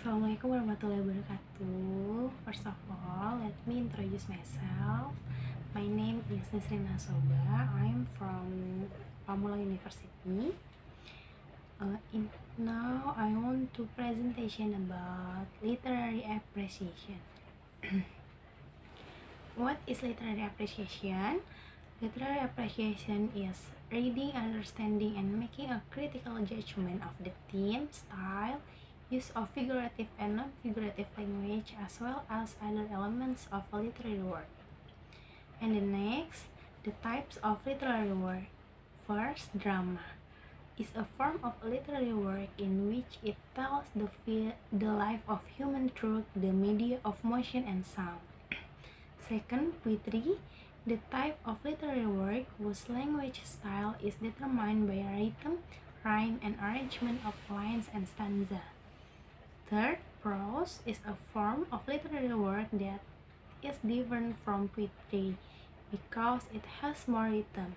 Assalamualaikum warahmatullahi wabarakatuh. First of all, let me introduce myself. My name is Nisrina Soba. I'm from Pamulang University. Now I want to presentation about literary appreciation. What is literary appreciation? Literary appreciation is reading, understanding, and making a critical judgment of the theme, style, use of figurative and non-figurative language, as well as other elements of a literary work. And the next, the types of literary work. First, drama is a form of literary work in which it tells the life of human through the media of motion and sound. Second, poetry, the type of literary work whose language style is determined by rhythm, rhyme, and arrangement of lines and stanza. Third, prose is a form of literary work that is different from poetry because it has more rhythm.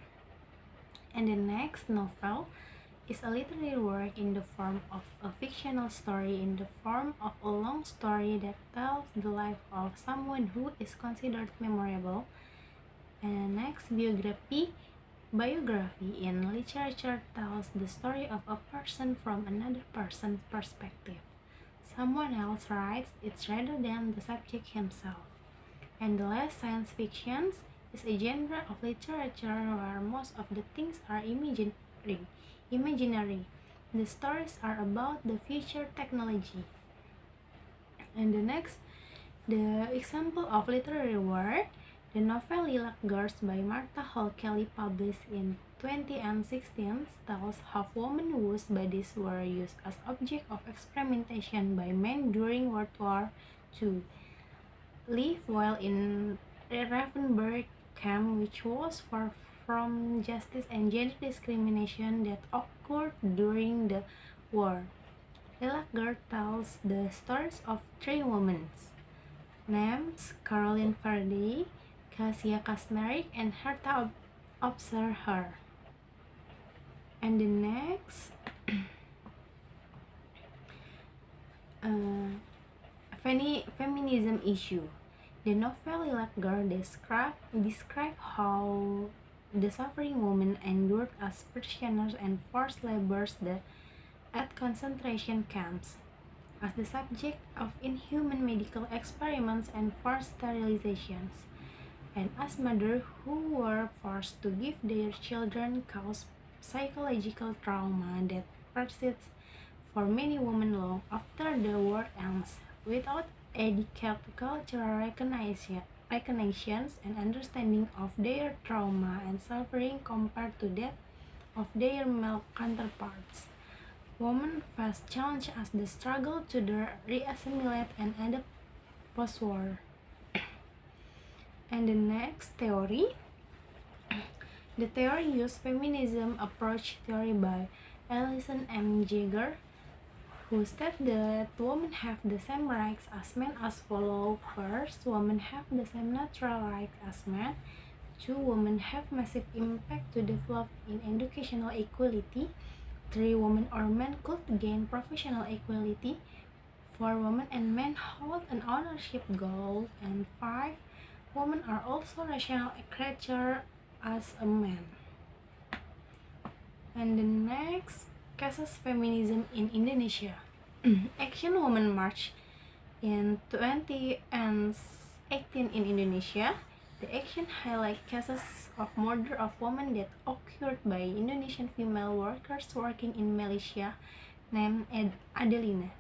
And the next, novel is a literary work in the form of a fictional story in the form of a long story that tells the life of someone who is considered memorable. And next, biography in literature tells the story of a person from another person's perspective. Someone else writes it rather than the subject himself. And the last, science fiction is a genre of literature where most of the things are imaginary. The stories are about the future technology. And the next, the example of literary work, the novel Lilac Girls by Martha Hall Kelly, published in 2016, tells how women whose bodies were used as object of experimentation by men during World War II live while in Ravensbrück camp, which was far from justice and gender discrimination that occurred during the war. Lilac Girl tells the stories of three women named Caroline Faraday, Kasia Kasmeric, and Herta Observer. And the next, feminism issue. The novel Lilac Girl describe how the suffering women endured as prisoners and forced labors at concentration camps, as the subject of inhuman medical experiments and forced sterilizations, and as mothers who were forced to give their children caused psychological trauma that persists for many women long after the war ends, without adequate cultural recognitions and understanding of their trauma and suffering compared to that of their male counterparts. Women face challenges as they struggle to re-assimilate and adapt post-war. And the next, theory. The theory used feminism approach theory by Alison M. Jagger, who state that women have the same rights as men as follows. First, women have the same natural rights as men. 2, women have massive impact to develop in educational equality. 3, women or men could gain professional equality. 4, women and men hold an ownership goal. And 5, women are also rational creatures as a man. And the next, cases feminism in Indonesia. Action Women March in 2018 in Indonesia. The action highlights cases of murder of women that occurred by Indonesian female workers working in Malaysia named Adelina.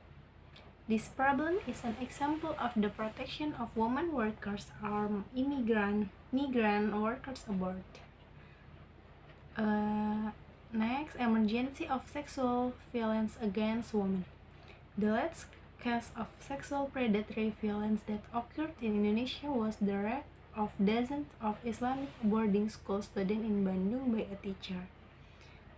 This problem is an example of the protection of women workers or migrant workers abroad. Next, emergency of sexual violence against women. The last case of sexual predatory violence that occurred in Indonesia was the rape of dozens of Islamic boarding school students in Bandung by a teacher.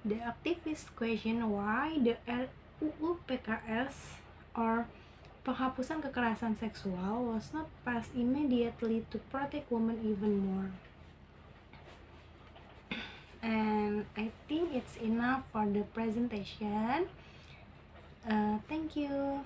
The activists question why the RUU PKS or penghapusan kekerasan seksual was not passed immediately to protect women even more. And I think it's enough for the presentation. Thank you.